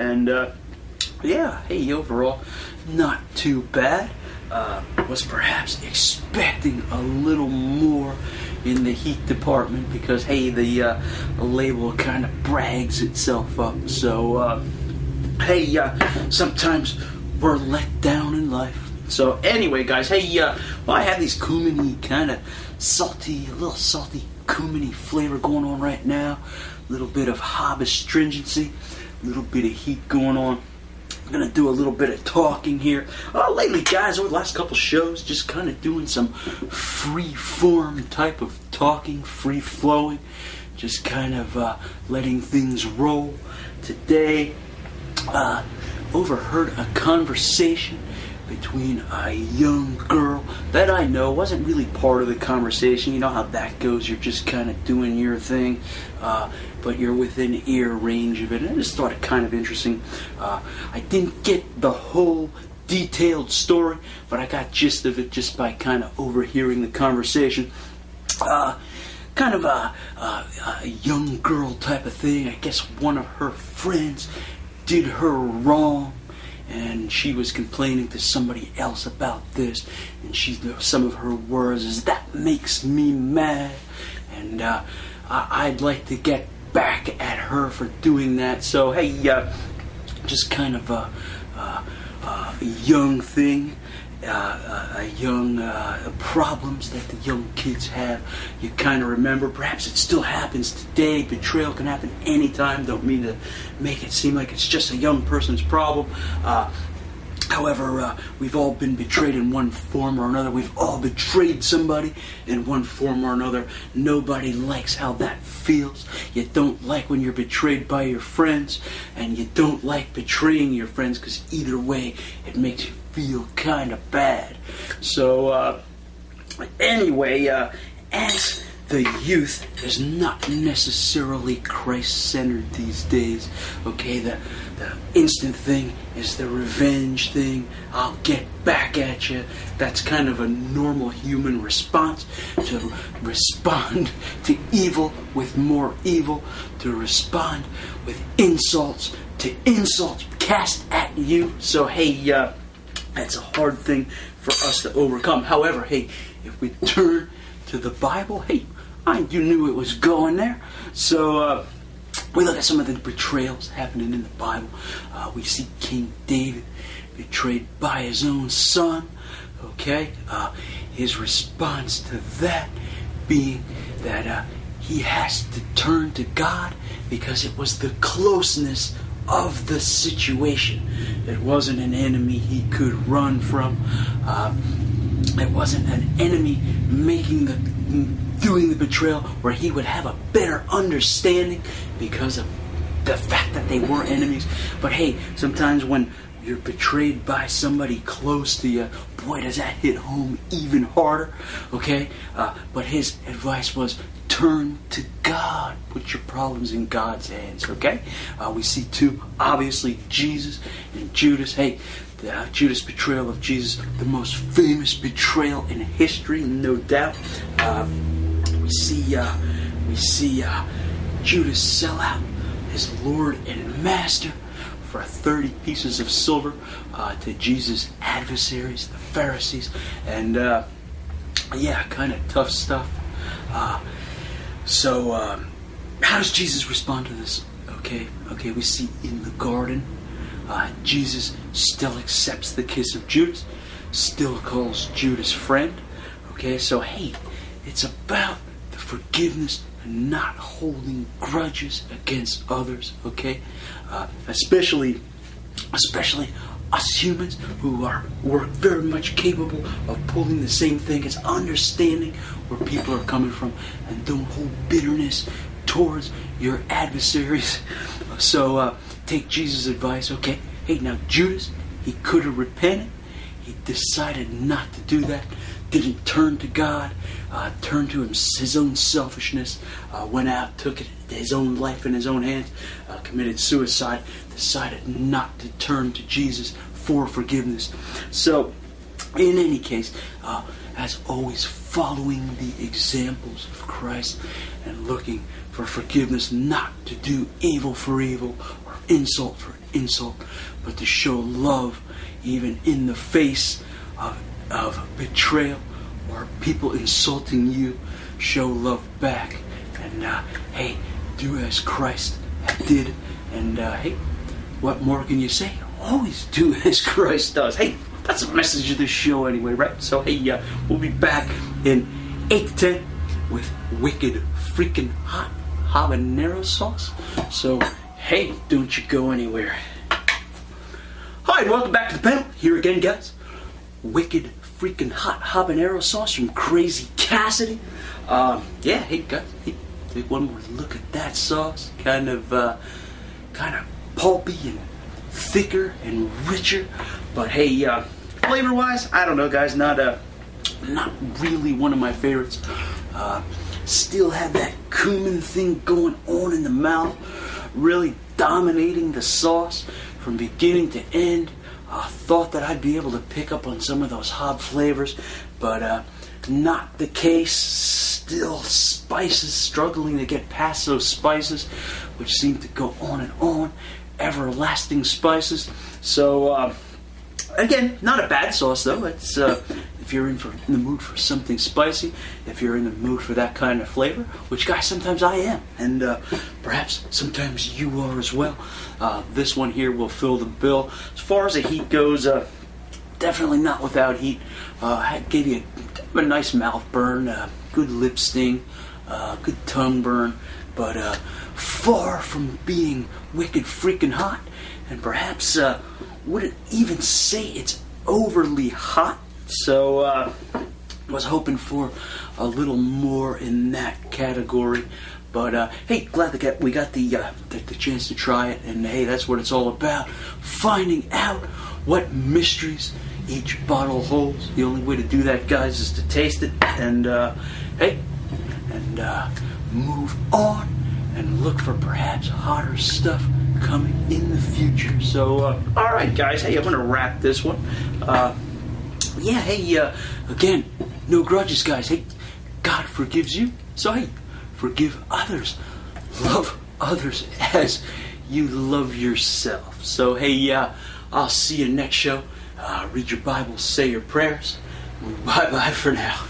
And yeah, hey, overall, not too bad. Was perhaps expecting a little more in the heat department because, hey, the label kind of brags itself up. So, hey, sometimes we're let down in life. So anyway, guys, hey, well, I have these cuminy kind of salty, a little salty cuminy flavor going on right now. A little bit of Hab astringency, a little bit of heat going on. I'm going to do a little bit of talking here. Lately, guys, over the last couple shows, just kind of doing some free-form type of talking, free-flowing, just kind of letting things roll. Today, overheard a conversation between a young girl that I know wasn't really part of the conversation. You know how that goes. You're just kind of doing your thing, but you're within ear range of it. And I just thought it kind of interesting. I didn't get the whole detailed story, but I got gist of it just by kind of overhearing the conversation. Kind of a young girl type of thing. I guess one of her friends did her wrong, and she was complaining to somebody else about this, and some of her words is, "That makes me mad," and I'd like to get back at her for doing that. So hey, just kind of a young thing, young problems that the young kids have. You kind of remember, perhaps it still happens today. Betrayal can happen anytime. Don't mean to make it seem like it's just a young person's problem. However, we've all been betrayed in one form or another. We've all betrayed somebody in one form or another. Nobody likes how that feels. You don't like when you're betrayed by your friends, and you don't like betraying your friends, because either way, it makes you feel kind of bad. So, anyway, as the youth is not necessarily Christ-centered these days. Okay, the instant thing is the revenge thing. I'll get back at you. That's kind of a normal human response, to respond to evil with more evil, to respond with insults to insults cast at you. So hey, that's a hard thing for us to overcome. However, hey, if we turn to the Bible, hey, you knew it was going there. So we look at some of the betrayals happening in the Bible. We see King David betrayed by his own son. Okay, his response to that being that he has to turn to God because it was the closeness of the situation. It wasn't an enemy he could run from. It wasn't an enemy doing the betrayal where he would have a better understanding because of the fact that they were enemies. But hey, sometimes when you're betrayed by somebody close to you, boy, does that hit home even harder. Okay, but his advice was, turn to God. Put your problems in God's hands. Okay, we see too, obviously, Jesus and Judas. Hey, the Judas betrayal of Jesus, the most famous betrayal in history, no doubt. We see Judas sell out his Lord and Master for 30 pieces of silver to Jesus' adversaries, the Pharisees, and yeah, kind of tough stuff. So how does Jesus respond to this? Okay, we see in the garden, Jesus still accepts the kiss of Judas, still calls Judas friend. Okay, so hey, it's about the forgiveness and not holding grudges against others. Okay, especially us humans who we're very much capable of pulling the same thing as understanding where people are coming from, and don't hold bitterness towards your adversaries. So take Jesus' advice. Okay, hey, now Judas, he could have repented. He decided not to do that. Didn't turn to God, turned to his own selfishness, went out, took his own life in his own hands, committed suicide, decided not to turn to Jesus for forgiveness. So, in any case, as always, following the examples of Christ and looking for forgiveness, not to do evil for evil or insult for insult, but to show love even in the face of betrayal or people insulting you. Show love back, and hey, do as Christ did, and hey, what more can you say? Always do as Christ does. Hey, that's the message of this show anyway, right? So hey, we'll be back in 8 to 10 with wicked freaking hot habanero sauce. So hey, don't you go anywhere. Hi, and welcome back to the panel. Here again, guys. Wicked freaking hot habanero sauce from Crazy Cassidy. Yeah, hey guys, hey, take one more look at that sauce. Kind of pulpy and thicker and richer. But hey, flavor-wise, I don't know, guys. Not really one of my favorites. Still have that cumin thing going on in the mouth, really dominating the sauce from beginning to end. Thought that I'd be able to pick up on some of those hop flavors, but not the case. Still spices, struggling to get past those spices, which seem to go on and on. Everlasting spices. So again, not a bad sauce though. It's if you're in the mood for something spicy, if you're in the mood for that kind of flavor, which guys, sometimes I am, and perhaps sometimes you are as well. This one here will fill the bill. As far as the heat goes, definitely not without heat. Gave you a nice mouth burn, good lip sting, good tongue burn, but far from being wicked freaking hot, and perhaps wouldn't even say it's overly hot. So was hoping for a little more in that category. But hey, glad that we got the chance to try it, and hey, that's what it's all about. Finding out what mysteries each bottle holds. The only way to do that, guys, is to taste it, and hey, and move on and look for perhaps hotter stuff coming in the future. So all right, guys, hey, I'm gonna wrap this one. Yeah, hey, again, no grudges, guys. Hey, God forgives you, so hey, forgive others. Love others as you love yourself. So hey, I'll see you next show. Read your Bible, say your prayers. Bye-bye for now.